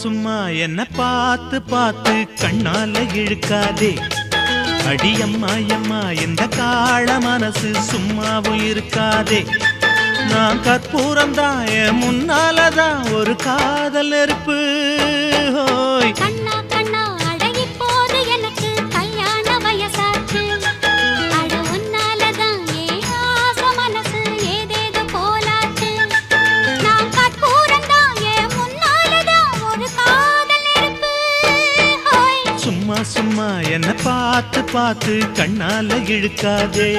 சும்மா என்ன பார்த்து பார்த்து கண்ணால இழுக்காதே. அடியம்மா அம்மா இந்த காள மனசு சும்மாவும் இருக்காதே. நான் கற்பூரம் தான் என் முன்னாலதான் ஒரு காதல் நெருப்பு. ஹோய் கண்ணா கண்ணா அடங்கி போது எனக்கு கல்யாண வயசாச்சு. அட உன்னாலதான் ஏன் ஆசை மனசு ஏதேதோ போலாச்சு. நான் கற்பூரம் தான் என் முன்னாலதான் ஒரு காதல் நெருப்பு. ஹோய் சும்மா சும்மா என்ன பார்த்து பார்த்து கண்ணால இழுக்காதே.